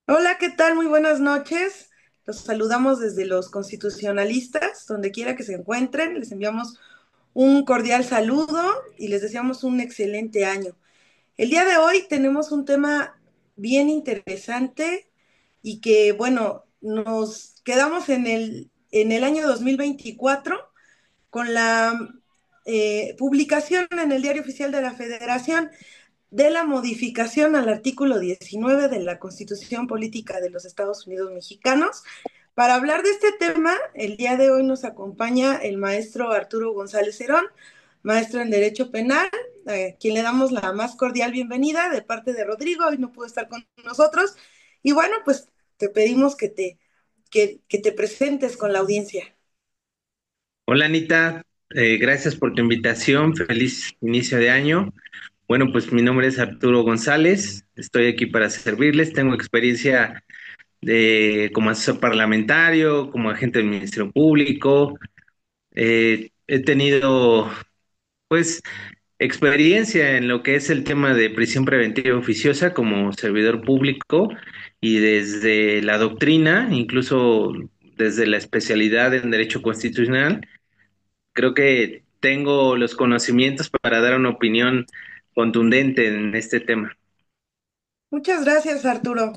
Hola, ¿qué tal? Muy buenas noches. Los saludamos desde los constitucionalistas, donde quiera que se encuentren. Les enviamos un cordial saludo y les deseamos un excelente año. El día de hoy tenemos un tema bien interesante y que, bueno, nos quedamos en el año 2024 con la publicación en el Diario Oficial de la Federación de la modificación al artículo 19 de la Constitución Política de los Estados Unidos Mexicanos. Para hablar de este tema, el día de hoy nos acompaña el maestro Arturo González Herón, maestro en Derecho Penal, a quien le damos la más cordial bienvenida de parte de Rodrigo. Hoy no pudo estar con nosotros. Y bueno, pues te pedimos que te presentes con la audiencia. Hola Anita, gracias por tu invitación, feliz inicio de año. Bueno, pues mi nombre es Arturo González, estoy aquí para servirles, tengo experiencia como asesor parlamentario, como agente del Ministerio Público, he tenido pues experiencia en lo que es el tema de prisión preventiva oficiosa como servidor público y desde la doctrina, incluso desde la especialidad en Derecho Constitucional. Creo que tengo los conocimientos para dar una opinión contundente en este tema. Muchas gracias, Arturo.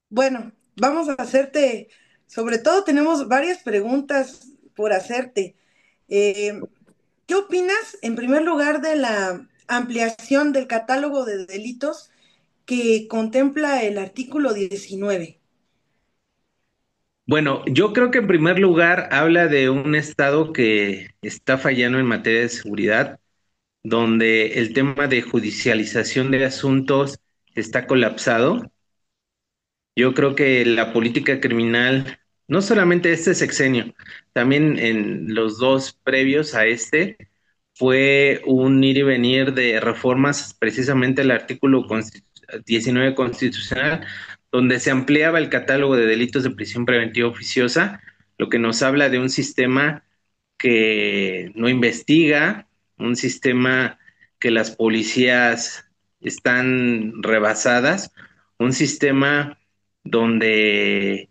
Bueno, vamos a hacerte, sobre todo tenemos varias preguntas por hacerte. Eh, ¿Qué opinas, en primer lugar, de la ampliación del catálogo de delitos que contempla el artículo 19? Bueno, yo creo que en primer lugar habla de un estado que está fallando en materia de seguridad, donde el tema de judicialización de asuntos está colapsado. Yo creo que la política criminal, no solamente este sexenio, también en los dos previos a este, fue un ir y venir de reformas, precisamente el artículo 19 constitucional, donde se ampliaba el catálogo de delitos de prisión preventiva oficiosa, lo que nos habla de un sistema que no investiga, un sistema que las policías están rebasadas, un sistema donde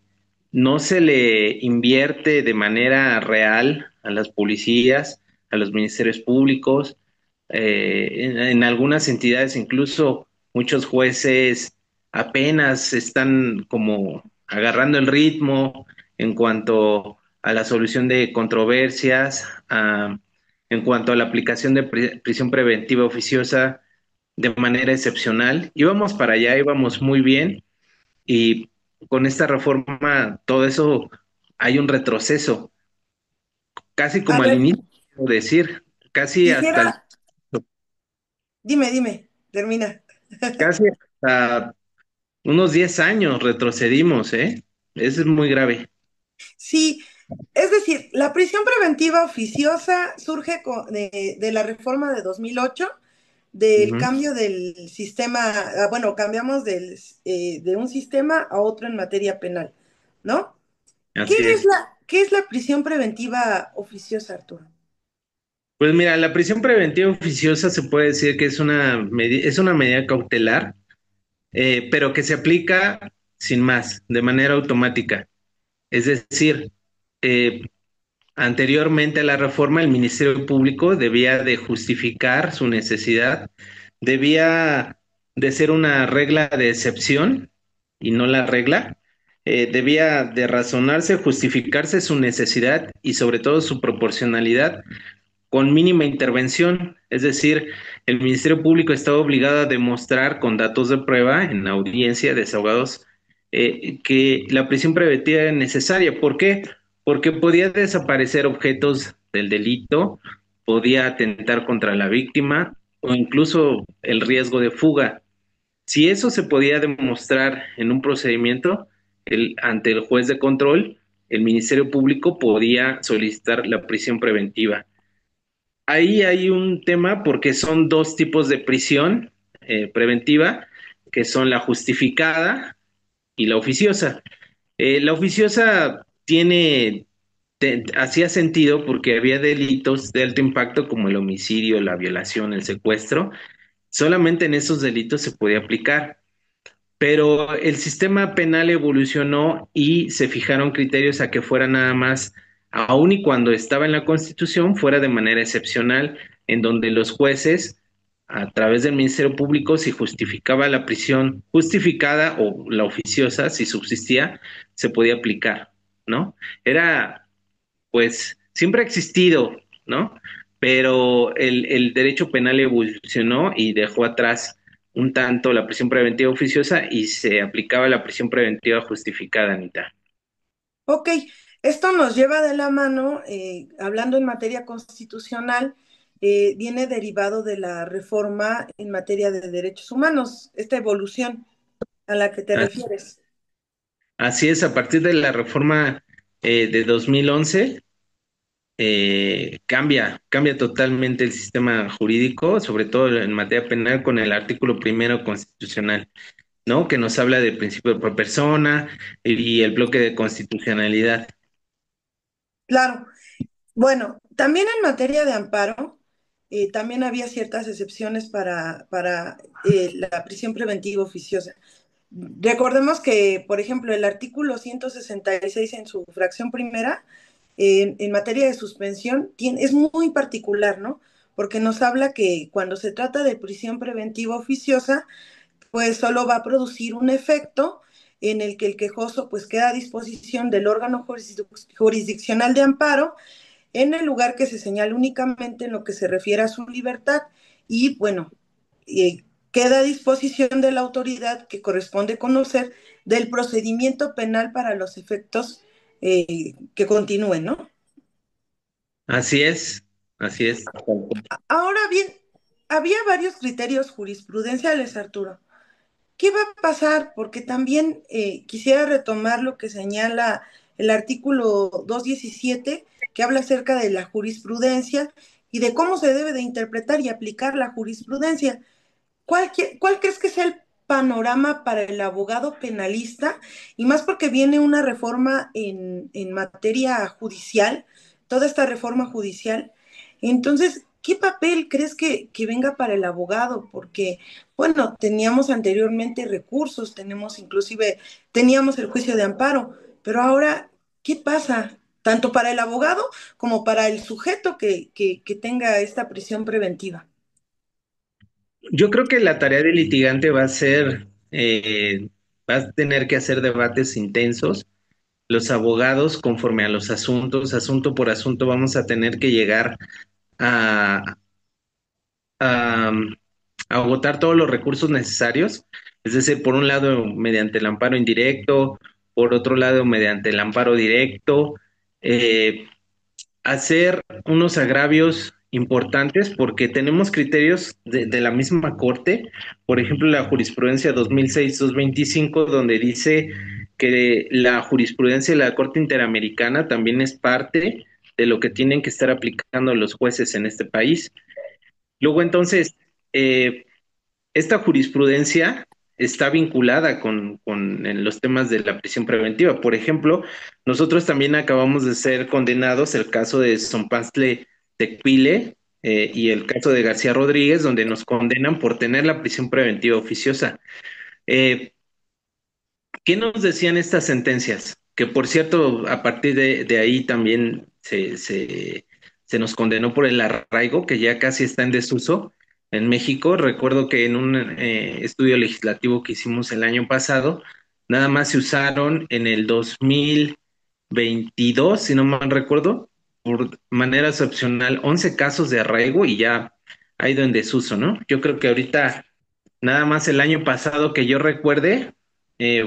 no se le invierte de manera real a las policías, a los ministerios públicos, en algunas entidades incluso muchos jueces apenas están como agarrando el ritmo en cuanto a la solución de controversias, en cuanto a la aplicación de prisión preventiva oficiosa de manera excepcional. Íbamos para allá, íbamos muy bien y con esta reforma todo eso hay un retroceso, casi A como al ver, inicio, quiero decir, casi hasta el, quisiera, dime, termina. casi hasta unos 10 años retrocedimos, ¿eh? Eso es muy grave. Sí, es decir, la prisión preventiva oficiosa surge de la reforma de 2008, del Ujú. cambio del sistema, bueno, cambiamos de un sistema a otro en materia penal, ¿no? Así es. ¿Qué es la prisión preventiva oficiosa, Arturo? Pues mira, la prisión preventiva oficiosa se puede decir que es una medida cautelar, pero que se aplica sin más, de manera automática. Es decir, eh, anteriormente a la reforma, el Ministerio Público debía de justificar su necesidad, debía de ser una regla de excepción y no la regla. Debía de razonarse, justificarse su necesidad y sobre todo su proporcionalidad con mínima intervención, es decir, el Ministerio Público está obligado a demostrar con datos de prueba en audiencia de desahogados que la prisión preventiva es necesaria. ¿Por qué? Porque podía desaparecer objetos del delito, podía atentar contra la víctima o incluso el riesgo de fuga. Si eso se podía demostrar en un procedimiento ante el juez de control, el Ministerio Público podía solicitar la prisión preventiva. Ahí hay un tema porque son dos tipos de prisión preventiva, que son la justificada y la oficiosa. La oficiosa hacía sentido porque había delitos de alto impacto como el homicidio, la violación, el secuestro, Solamente en esos delitos se podía aplicar. Pero el sistema penal evolucionó y se fijaron criterios a que fuera nada más, aun y cuando estaba en la Constitución, fuera de manera excepcional, en donde los jueces, a través del Ministerio Público, si justificaba la prisión justificada o la oficiosa, si subsistía, se podía aplicar, ¿no? Era pues siempre ha existido, ¿no? Pero el derecho penal evolucionó y dejó atrás un tanto la prisión preventiva oficiosa y se aplicaba la prisión preventiva justificada, Anita. Ok, esto nos lleva de la mano, hablando en materia constitucional, viene derivado de la reforma en materia de derechos humanos, esta evolución a la que te Así, refieres. así es, a partir de la reforma de 2011, cambia totalmente el sistema jurídico, sobre todo en materia penal, con el artículo primero constitucional, ¿no? Que nos habla del principio de por persona y el bloque de constitucionalidad. Claro, bueno, también en materia de amparo, también había ciertas excepciones para la prisión preventiva oficiosa. Recordemos que, por ejemplo, el artículo 166 en su fracción primera, en materia de suspensión, es muy particular, ¿no? Porque nos habla que cuando se trata de prisión preventiva oficiosa, pues solo va a producir un efecto en el que el quejoso pues queda a disposición del órgano jurisdiccional de amparo en el lugar que se señale únicamente en lo que se refiere a su libertad y bueno, queda a disposición de la autoridad que corresponde conocer del procedimiento penal para los efectos que continúen, ¿no? Así es, así es. Ahora bien, había varios criterios jurisprudenciales, Arturo. ¿Qué va a pasar? Porque también quisiera retomar lo que señala el artículo 217, que habla acerca de la jurisprudencia y de cómo se debe de interpretar y aplicar la jurisprudencia. ¿Cuál crees que sea el panorama para el abogado penalista? Y más porque viene una reforma en materia judicial, toda esta reforma judicial. Entonces, ¿qué papel crees que venga para el abogado? Porque, bueno, teníamos anteriormente recursos, teníamos el juicio de amparo, pero ahora, ¿qué pasa? Tanto para el abogado como para el sujeto que tenga esta prisión preventiva. Yo creo que la tarea del litigante va a ser, va a tener que hacer debates intensos. Los abogados, conforme a los asuntos, asunto por asunto, vamos a tener que llegar a, a, a agotar todos los recursos necesarios. Es decir, por un lado, mediante el amparo indirecto, por otro lado, mediante el amparo directo. Eh, Hacer unos agravios importantes porque tenemos criterios de la misma Corte, por ejemplo, la jurisprudencia 2006-225, donde dice que la jurisprudencia de la Corte Interamericana también es parte de lo que tienen que estar aplicando los jueces en este país. Luego, entonces, eh, esta jurisprudencia está vinculada en los temas de la prisión preventiva. Por ejemplo, nosotros también acabamos de ser condenados el caso de Zompastle Tecpile y el caso de García Rodríguez, donde nos condenan por tener la prisión preventiva oficiosa. Eh, ¿Qué nos decían estas sentencias? Que por cierto, a partir de ahí también se nos condenó por el arraigo, que ya casi está en desuso en México. Recuerdo que en un estudio legislativo que hicimos el año pasado, nada más se usaron en el 2022, si no mal recuerdo, por manera excepcional, 11 casos de arraigo y ya ha ido en desuso, ¿no? Yo creo que ahorita nada más el año pasado que yo recuerde,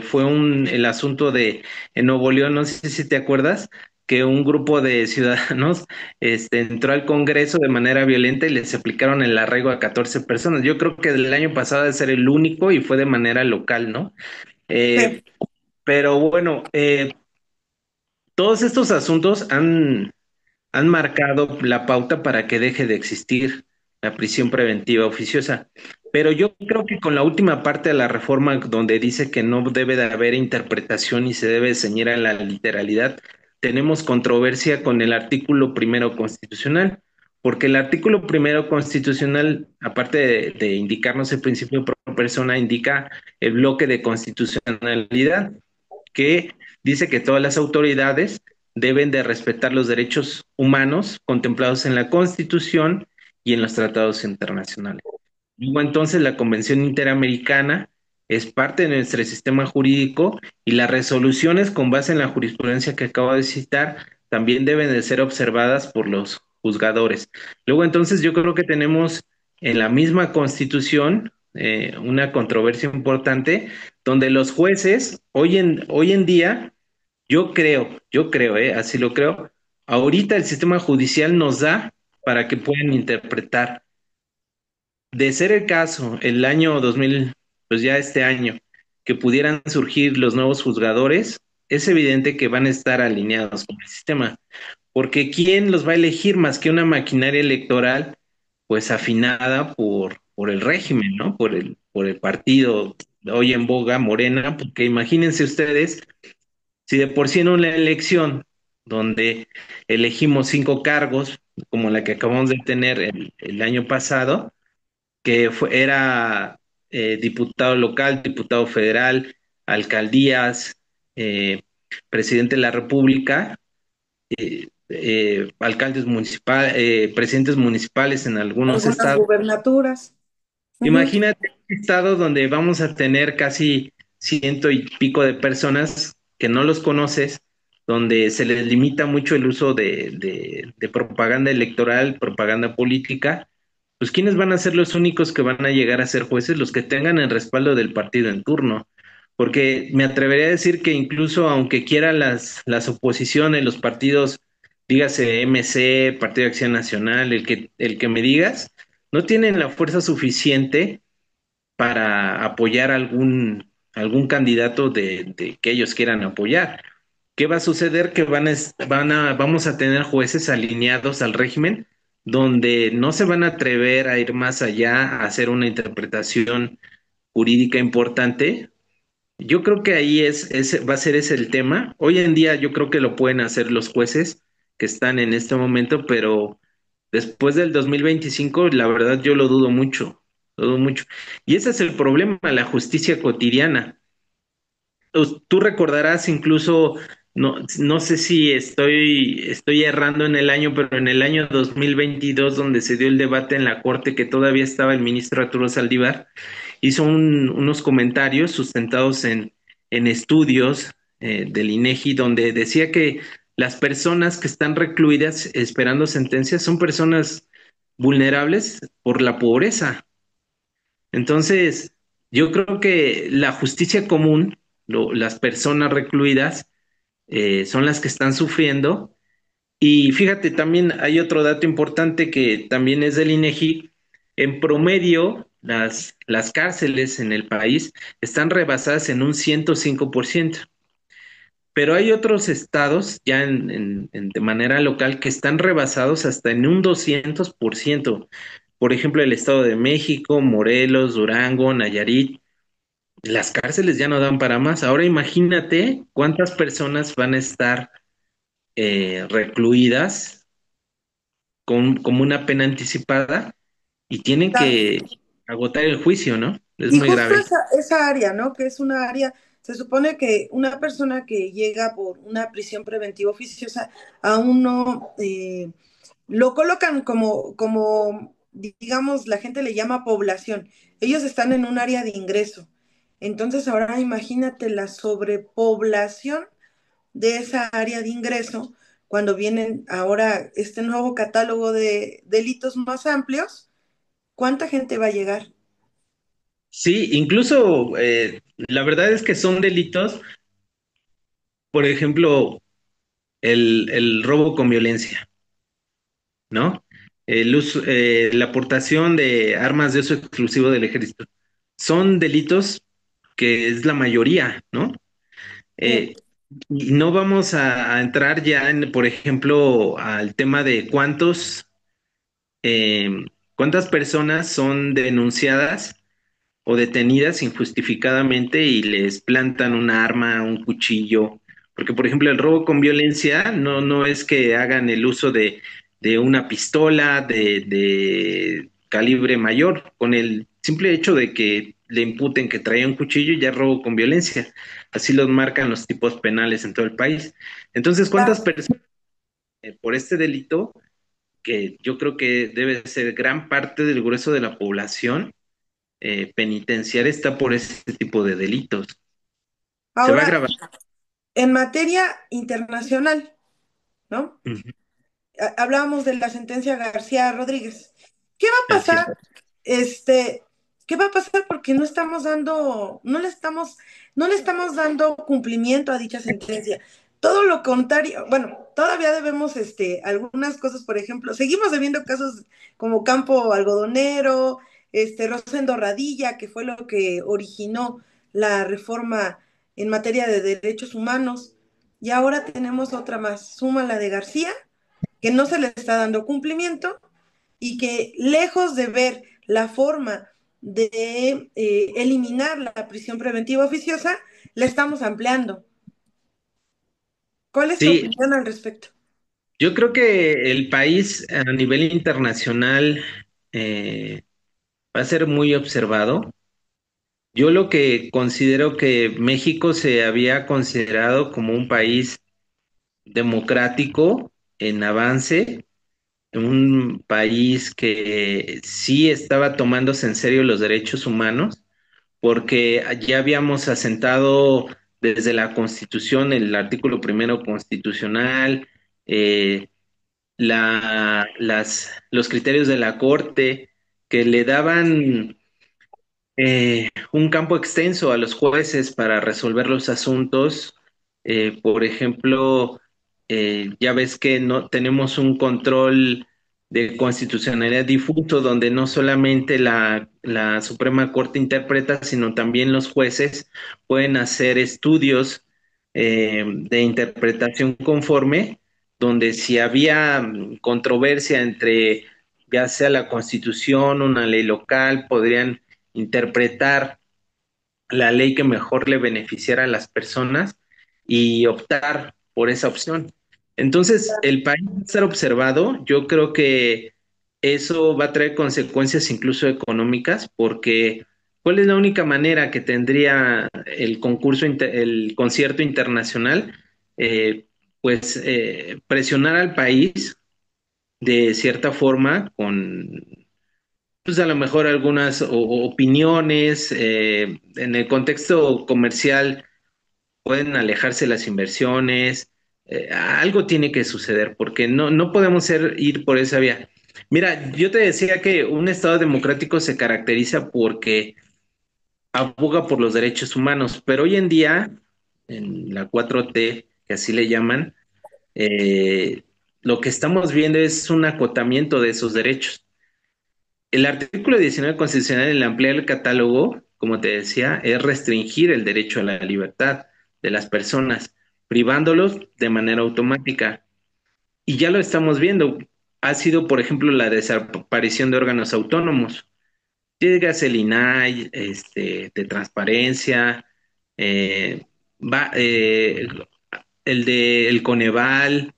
fue el asunto de en Nuevo León, no sé si te acuerdas, que un grupo de ciudadanos entró al Congreso de manera violenta y les aplicaron el arraigo a 14 personas. Yo creo que el año pasado debe ser el único y fue de manera local, ¿no? Eh, Sí. pero bueno, todos estos asuntos han marcado la pauta para que deje de existir la prisión preventiva oficiosa. Pero yo creo que con la última parte de la reforma donde dice que no debe de haber interpretación y se debe ceñir a la literalidad, tenemos controversia con el artículo primero constitucional, porque el artículo primero constitucional, aparte de indicarnos el principio pro persona, indica el bloque de constitucionalidad, que dice que todas las autoridades deben de respetar los derechos humanos contemplados en la Constitución y en los tratados internacionales. Luego entonces la Convención Interamericana es parte de nuestro sistema jurídico y las resoluciones con base en la jurisprudencia que acabo de citar también deben de ser observadas por los juzgadores. Luego entonces yo creo que tenemos en la misma Constitución una controversia importante donde los jueces hoy en día, así lo creo, ahorita el sistema judicial nos da para que puedan interpretar. De ser el caso, el año 2000, pues ya este año, que pudieran surgir los nuevos juzgadores, es evidente que van a estar alineados con el sistema, porque ¿quién los va a elegir más que una maquinaria electoral, pues afinada por el régimen, ¿no? Por el partido hoy en boga, Morena, porque imagínense ustedes, si de por sí en una elección donde elegimos 5 cargos, como la que acabamos de tener el año pasado, era diputado local, diputado federal, alcaldías, eh, presidente de la República, alcaldes municipales, presidentes municipales en algunos Algunas estados. gubernaturas. Ujú. Imagínate un estado donde vamos a tener casi 100 y pico de personas que no los conoces, donde se les limita mucho el uso de propaganda electoral, propaganda política, pues ¿quiénes van a ser los únicos que van a llegar a ser jueces? Los que tengan el respaldo del partido en turno. Porque me atrevería a decir que incluso aunque quieran las oposiciones, los partidos, dígase MC, Partido de Acción Nacional, el que me digas, no tienen la fuerza suficiente para apoyar algún candidato de que ellos quieran apoyar. ¿Qué va a suceder? Que vamos a tener jueces alineados al régimen donde no se van a atrever a ir más allá, a hacer una interpretación jurídica importante. Yo creo que ahí va a ser ese el tema. Hoy en día yo creo que lo pueden hacer los jueces que están en este momento, pero después del 2025, la verdad yo lo dudo mucho. Y ese es el problema, la justicia cotidiana. Tú recordarás incluso, no sé si estoy errando en el año, pero en el año 2022, donde se dio el debate en la Corte, que todavía estaba el ministro Arturo Saldívar, hizo unos comentarios sustentados en estudios del INEGI, donde decía que las personas que están recluidas esperando sentencias son personas vulnerables por la pobreza. Entonces, yo creo que la justicia común, las personas recluidas, son las que están sufriendo. Y fíjate, también hay otro dato importante que también es del INEGI. En promedio, las cárceles en el país están rebasadas en un 105%. Pero hay otros estados, ya de manera local, que están rebasados hasta en un 200%. Por ejemplo, el Estado de México, Morelos, Durango, Nayarit. Las cárceles ya no dan para más. Ahora imagínate cuántas personas van a estar recluidas como una pena anticipada y tienen que agotar el juicio, ¿no? Es Y muy justo grave. esa área, ¿no? Que es una área, se supone que una persona que llega por una prisión preventiva oficiosa, aún no lo colocan como, digamos, la gente le llama población. Ellos están en un área de ingreso. Entonces ahora imagínate la sobrepoblación de esa área de ingreso cuando vienen ahora este nuevo catálogo de delitos más amplios. ¿Cuánta gente va a llegar? Sí, incluso la verdad es que son delitos, por ejemplo, el robo con violencia, ¿no? La aportación de armas de uso exclusivo del ejército. Son delitos que es la mayoría, ¿no? Sí. Eh, y no vamos a entrar ya por ejemplo, al tema de cuántas personas son denunciadas o detenidas injustificadamente y les plantan un arma, un cuchillo. Porque, por ejemplo, el robo con violencia no es que hagan el uso de una pistola de calibre mayor, con el simple hecho de que le imputen que traía un cuchillo, ya es robo con violencia. Así los marcan los tipos penales en todo el país. Entonces, ¿cuántas Claro. personas por este delito, que yo creo que debe ser gran parte del grueso de la población penitenciaria, está por ese tipo de delitos? Se va a Ahora, agravar. en materia internacional, ¿no? Ujú. Hablábamos de la sentencia García Rodríguez. ¿Qué va a Así es. pasar? Este, ¿Qué va a pasar? Porque no estamos dando, no le estamos dando cumplimiento a dicha sentencia. Todo lo contrario, bueno, todavía debemos, algunas cosas, por ejemplo, seguimos debiendo casos como Campo Algodonero, Rosendo Radilla, que fue lo que originó la reforma en materia de derechos humanos, y ahora tenemos otra más, suma la de García, que no se le está dando cumplimiento y que lejos de ver la forma de eliminar la prisión preventiva oficiosa, la estamos ampliando. ¿Cuál es tu Sí, opinión al respecto? yo creo que el país a nivel internacional eh, va a ser muy observado. Yo lo que considero que México se había considerado como un país democrático en avance, un país que sí estaba tomándose en serio los derechos humanos, porque ya habíamos asentado desde la Constitución, el artículo primero constitucional, eh, los criterios de la Corte, que le daban un campo extenso a los jueces para resolver los asuntos. Por ejemplo, ya ves que no tenemos un control de constitucionalidad difuso, donde no solamente la Suprema Corte interpreta, sino también los jueces pueden hacer estudios de interpretación conforme, donde si había controversia entre ya sea la Constitución, una ley local, podrían interpretar la ley que mejor le beneficiara a las personas y optar por esa opción. Entonces, el país va a estar observado. Yo creo que eso va a traer consecuencias incluso económicas, porque ¿cuál es la única manera que tendría el el concierto internacional? Eh, presionar al país de cierta forma con pues a lo mejor algunas opiniones en el contexto comercial pueden alejarse las inversiones, algo tiene que suceder porque no podemos ir por esa vía. Mira, yo te decía que un Estado democrático se caracteriza porque aboga por los derechos humanos, pero hoy en día, en la 4T, que así le llaman, eh, lo que estamos viendo es un acotamiento de esos derechos. El artículo 19 constitucional, el ampliar el catálogo, como te decía, es restringir el derecho a la libertad de las personas, privándolos de manera automática. Y ya lo estamos viendo. Ha sido, por ejemplo, la desaparición de órganos autónomos. Llegas el INAI, de transparencia, eh, va, el de el Coneval,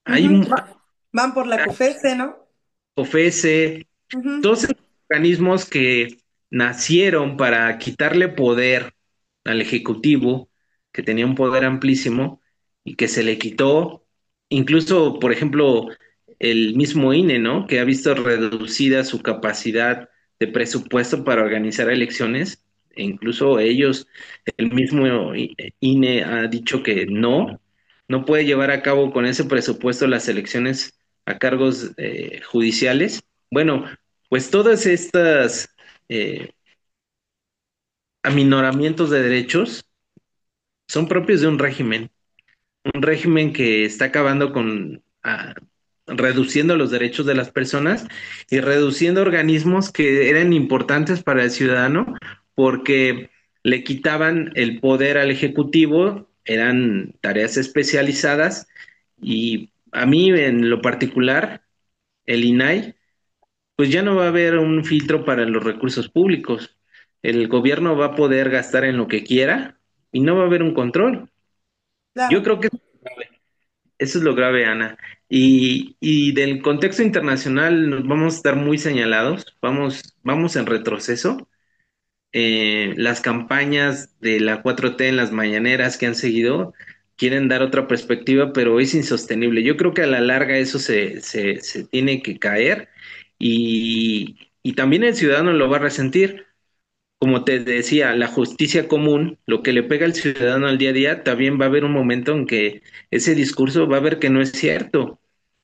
hay Ujú. un Van por la COFESE, ¿no? OFESE, Ujú. todos esos organismos que nacieron para quitarle poder al Ejecutivo, que tenía un poder amplísimo y que se le quitó, incluso, por ejemplo, el mismo INE, ¿no? Que ha visto reducida su capacidad de presupuesto para organizar elecciones, e incluso ellos, el mismo INE ha dicho que no puede llevar a cabo con ese presupuesto las elecciones a cargos judiciales. Bueno, pues todas estas eh, aminoramientos de derechos son propios de un régimen que está acabando con, reduciendo los derechos de las personas y reduciendo organismos que eran importantes para el ciudadano porque le quitaban el poder al Ejecutivo, eran tareas especializadas y a mí en lo particular, el INAI pues ya no va a haber un filtro para los recursos públicos. El gobierno va a poder gastar en lo que quiera y no va a haber un control. Yo Claro. creo que eso es lo grave, Ana. Y del contexto internacional nos vamos a estar muy señalados, vamos en retroceso. Las campañas de la 4T en las mañaneras que han seguido quieren dar otra perspectiva, pero es insostenible. Yo creo que a la larga eso se tiene que caer y también el ciudadano lo va a resentir. Como te decía, la justicia común, lo que le pega al ciudadano al día a día, también va a haber un momento en que ese discurso va a ver que no es cierto.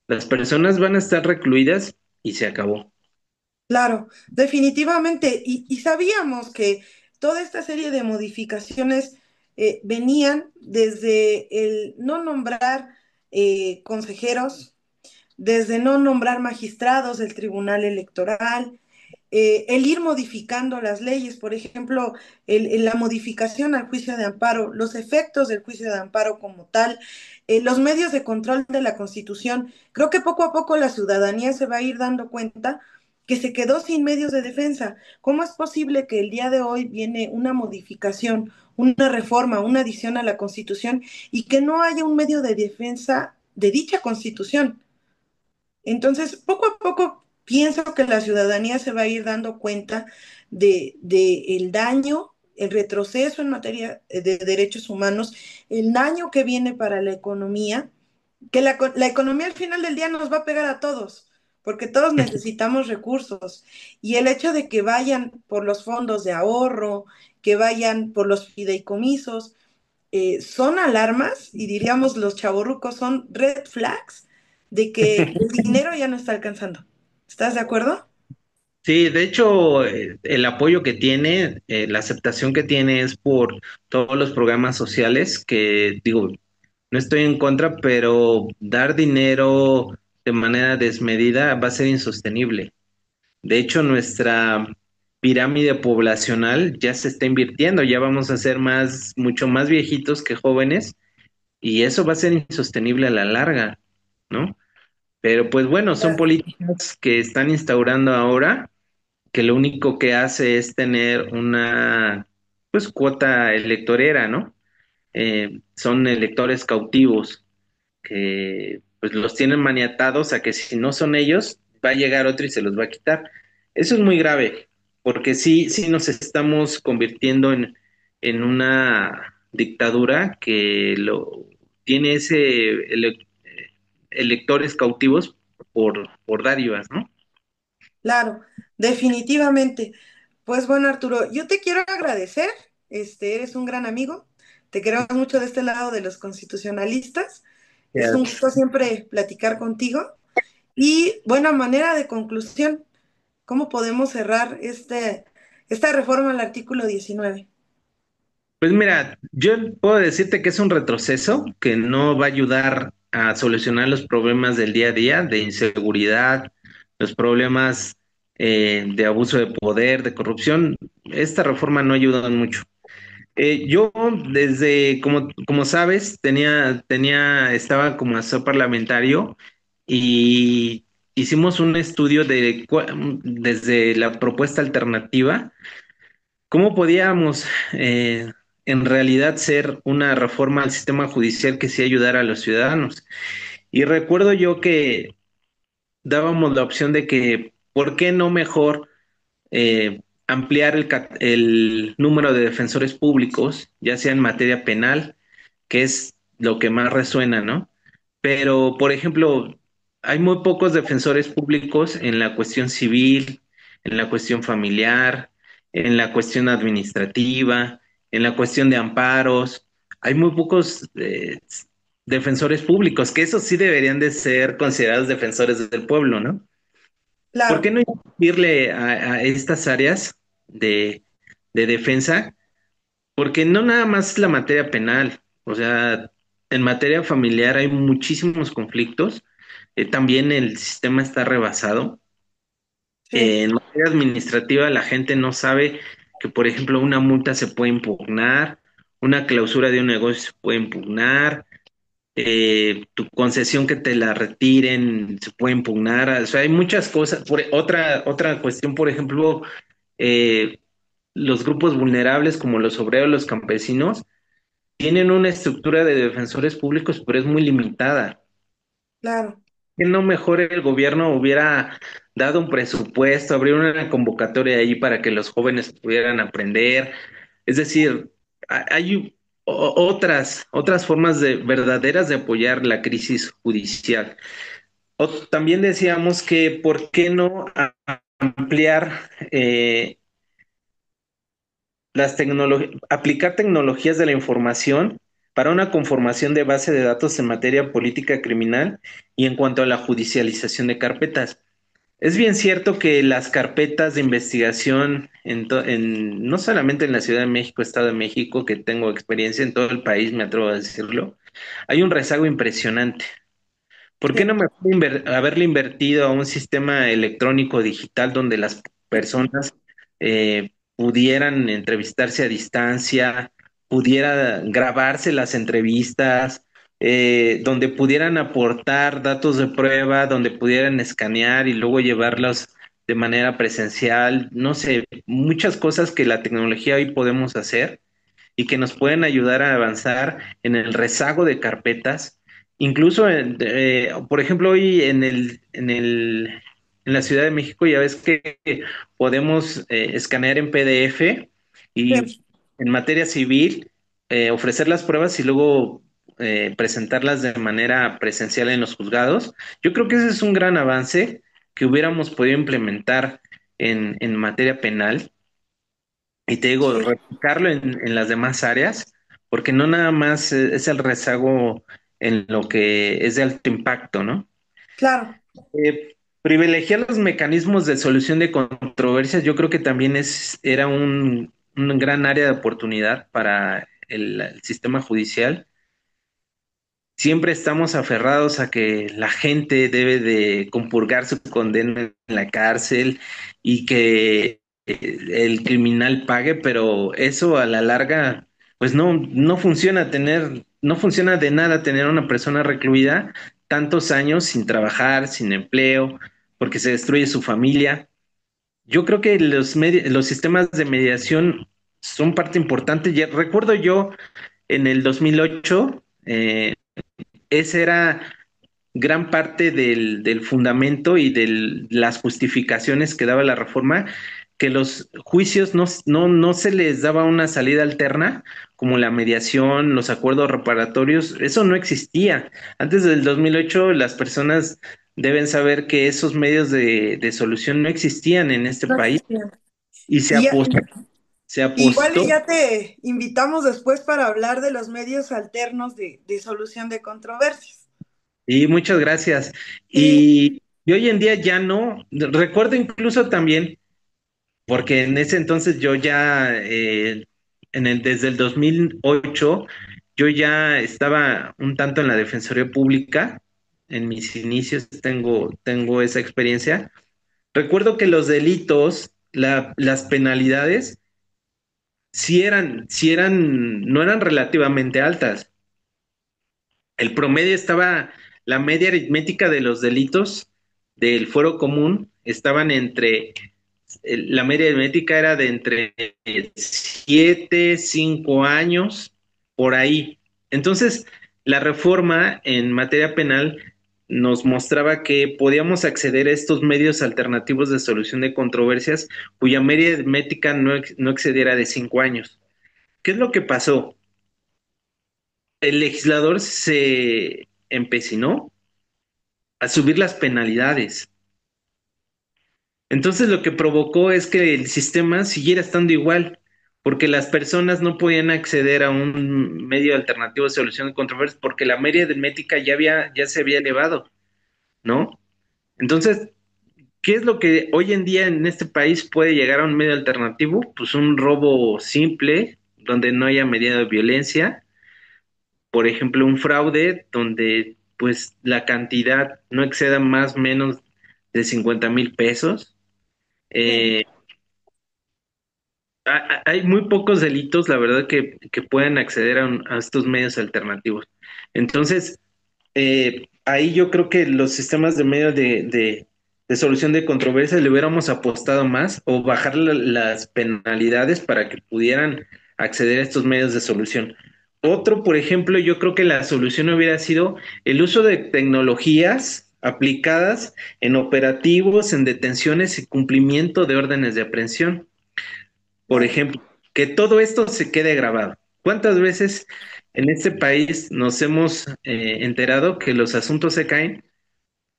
Las personas van a estar recluidas y se acabó. Claro, definitivamente. Y sabíamos que toda esta serie de modificaciones venían desde el no nombrar consejeros, desde no nombrar magistrados del Tribunal Electoral, el ir modificando las leyes, por ejemplo, la modificación al juicio de amparo, los efectos del juicio de amparo como tal, los medios de control de la Constitución. Creo que poco a poco la ciudadanía se va a ir dando cuenta que se quedó sin medios de defensa. ¿Cómo es posible que el día de hoy viene una modificación, una reforma, una adición a la Constitución y que no haya un medio de defensa de dicha Constitución? Entonces, poco a poco pienso que la ciudadanía se va a ir dando cuenta de el daño, el retroceso en materia de derechos humanos, el daño que viene para la economía, que la economía al final del día nos va a pegar a todos, porque todos necesitamos recursos. Y el hecho de que vayan por los fondos de ahorro, que vayan por los fideicomisos, son alarmas y diríamos los chavorrucos son red flags de que el dinero ya no está alcanzando. ¿Estás de acuerdo? Sí, de hecho, el apoyo que tiene, la aceptación que tiene es por todos los programas sociales que, digo, no estoy en contra, pero dar dinero de manera desmedida va a ser insostenible. De hecho, nuestra pirámide poblacional ya se está invirtiendo, ya vamos a ser mucho más viejitos que jóvenes, y eso va a ser insostenible a la larga, ¿no? Pero pues bueno, son Claro. políticas que están instaurando ahora que lo único que hace es tener una, pues, cuota electorera, ¿no? Son electores cautivos que, pues, los tienen maniatados a que si no son ellos, va a llegar otro y se los va a quitar. Eso es muy grave, porque sí nos estamos convirtiendo en una dictadura que tiene electores cautivos por dádivas, ¿no? Claro, definitivamente. Pues bueno, Arturo, yo te quiero agradecer. Eres un gran amigo. Te queremos mucho de este lado de los constitucionalistas. Es un gusto siempre platicar contigo. Y buena manera de conclusión. ¿Cómo podemos cerrar esta reforma al artículo 19? Pues mira, yo puedo decirte que es un retroceso que no va a ayudar a solucionar los problemas del día a día, de inseguridad, los problemas de abuso de poder, de corrupción. Esta reforma no ayuda mucho. Yo como sabes, estaba como asesor parlamentario y hicimos un estudio desde la propuesta alternativa. ¿Cómo podíamos en realidad ser una reforma al sistema judicial que sí ayudara a los ciudadanos? Y recuerdo yo que dábamos la opción de que, ¿por qué no mejor ampliar el número de defensores públicos, ya sea en materia penal, que es lo que más resuena, ¿no? Pero, por ejemplo, hay muy pocos defensores públicos en la cuestión civil, en la cuestión familiar, en la cuestión administrativa, en la cuestión de amparos. Hay muy pocos defensores públicos, que esos sí deberían de ser considerados defensores del pueblo, ¿no? ¿Por qué Claro, no irle a estas áreas de, de defensa? Porque no nada más es la materia penal, o sea, en materia familiar hay muchísimos conflictos, también el sistema está rebasado. sí, En materia administrativa la gente no sabe que, por ejemplo, una multa se puede impugnar, una clausura de un negocio se puede impugnar, tu concesión que te la retiren se puede impugnar, o sea, hay muchas cosas. Otra cuestión, por ejemplo, eh, los grupos vulnerables como los obreros, los campesinos, tienen una estructura de defensores públicos, pero es muy limitada. claro, Que no mejor el gobierno hubiera dado un presupuesto, abrir una convocatoria ahí para que los jóvenes pudieran aprender? Es decir, hay otras formas de verdaderas de apoyar la crisis judicial. También decíamos que por qué no ampliar aplicar tecnologías de la información para una conformación de base de datos en materia política criminal y en cuanto a la judicialización de carpetas. Es bien cierto que las carpetas de investigación no solamente en la Ciudad de México, Estado de México, que tengo experiencia en todo el país, me atrevo a decirlo, hay un rezago impresionante. ¿Por qué no cierto. mejor haberle invertido a un sistema electrónico digital donde las personas pudieran entrevistarse a distancia, pudiera grabarse las entrevistas, donde pudieran aportar datos de prueba, donde pudieran escanear y luego llevarlos de manera presencial? No sé, muchas cosas que la tecnología hoy podemos hacer y que nos pueden ayudar a avanzar en el rezago de carpetas. Incluso, por ejemplo, hoy en la Ciudad de México ya ves que podemos escanear en PDF y Sí, en materia civil ofrecer las pruebas y luego presentarlas de manera presencial en los juzgados. Yo creo que ese es un gran avance que hubiéramos podido implementar en materia penal y te digo, sí, replicarlo en las demás áreas, porque no nada más es el rezago en lo que es de alto impacto, ¿no? claro. Privilegiar los mecanismos de solución de controversias, yo creo que también era un gran área de oportunidad para el sistema judicial. Siempre estamos aferrados a que la gente debe de compurgar su condena en la cárcel y que el criminal pague, pero eso a la larga, pues no funciona no funciona de nada tener a una persona recluida tantos años sin trabajar, sin empleo, porque se destruye su familia. Yo creo que los sistemas de mediación son parte importante. Recuerdo yo en el 2008, ese era gran parte del fundamento y de las justificaciones que daba la reforma, que los juicios no se les daba una salida alterna, como la mediación, los acuerdos reparatorios, eso no existía. Antes del 2008, las personas deben saber que esos medios de solución no existían en este No país existía. y Y ya- se igual y apostó. ya te invitamos después para hablar de los medios alternos de solución de controversias. Y muchas gracias. Sí, Y hoy en día ya no. Recuerdo incluso también porque en ese entonces yo ya, desde el 2008, yo ya estaba un tanto en la Defensoría Pública. En mis inicios tengo esa experiencia. Recuerdo que los delitos, las penalidades, no eran relativamente altas. El promedio la media aritmética de los delitos del fuero común estaban la media aritmética era de entre 7, 5 años, por ahí. Entonces, la reforma en materia penal nos mostraba que podíamos acceder a estos medios alternativos de solución de controversias cuya media aritmética no excediera de 5 años. ¿Qué es lo que pasó? El legislador se empecinó a subir las penalidades. Entonces lo que provocó es que el sistema siguiera estando igual, porque las personas no podían acceder a un medio alternativo de solución de controversias porque la media aritmética ya se había elevado, ¿no? Entonces, ¿qué es lo que hoy en día en este país puede llegar a un medio alternativo? Pues un robo simple, donde no haya medida de violencia, por ejemplo, un fraude donde pues la cantidad no exceda más o menos de 50,000 pesos. sí, Eh, Hay muy pocos delitos, la verdad, que puedan acceder a estos medios alternativos. Entonces, ahí yo creo que los sistemas de medios de solución de controversias le hubiéramos apostado más o bajar las penalidades para que pudieran acceder a estos medios de solución. Otro, por ejemplo, yo creo que la solución hubiera sido el uso de tecnologías aplicadas en operativos, en detenciones y cumplimiento de órdenes de aprehensión. Por Claro, ejemplo, que todo esto se quede grabado. ¿Cuántas veces en este país nos hemos enterado que los asuntos se caen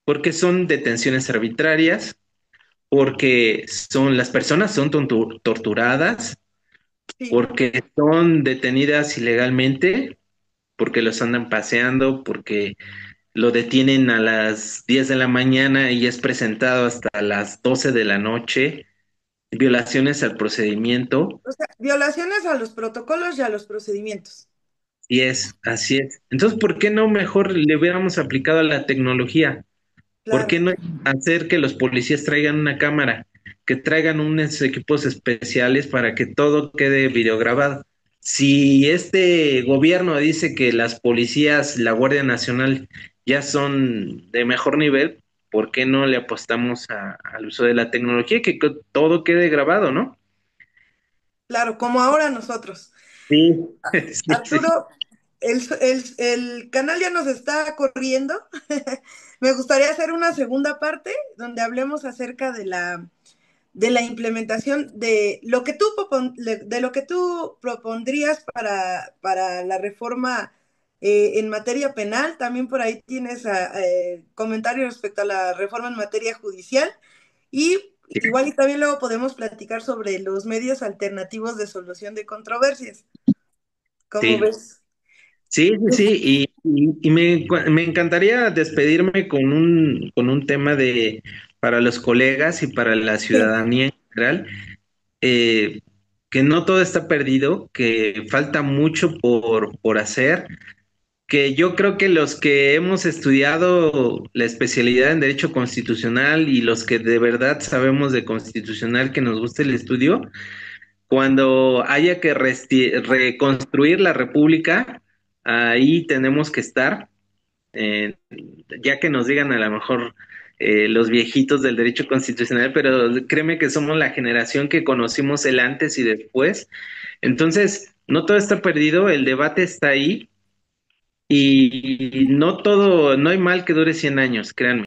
porque son detenciones arbitrarias, porque son las personas son torturadas, sí. porque son detenidas ilegalmente, porque los andan paseando, porque lo detienen a las 10 de la mañana y es presentado hasta las 12 de la noche, violaciones al procedimiento, O sea, violaciones a los protocolos y a los procedimientos. y es, así es. Entonces, ¿por qué no mejor le hubiéramos aplicado a la tecnología? ¿Por Claro, qué no hacer que los policías traigan una cámara, que traigan unos equipos especiales para que todo quede videograbado? Si este gobierno dice que las policías, la Guardia Nacional ya son de mejor nivel, ¿por qué no le apostamos al uso de la tecnología y que todo quede grabado, ¿no? claro, como ahora nosotros. Sí, sí, sí. Arturo, el canal ya nos está corriendo. Me gustaría hacer una segunda parte donde hablemos acerca de la implementación de lo que de lo que tú propondrías para la reforma en materia penal. También por ahí tienes comentarios respecto a la reforma en materia judicial. Y igual y también luego podemos platicar sobre los medios alternativos de solución de controversias. ¿Cómo Sí. ves? Sí, sí, sí, me encantaría despedirme con un tema de para los colegas y para la Sí, ciudadanía en general, eh, que no todo está perdido, que falta mucho por hacer, que yo creo que los que hemos estudiado la especialidad en Derecho Constitucional y los que de verdad sabemos de constitucional, que nos gusta el estudio, cuando haya que reconstruir la República, ahí tenemos que estar, eh, ya que nos digan a lo mejor los viejitos del derecho constitucional, pero créeme que somos la generación que conocimos el antes y después. Entonces, no todo está perdido, el debate está ahí y no todo, no hay mal que dure 100 años, créanme.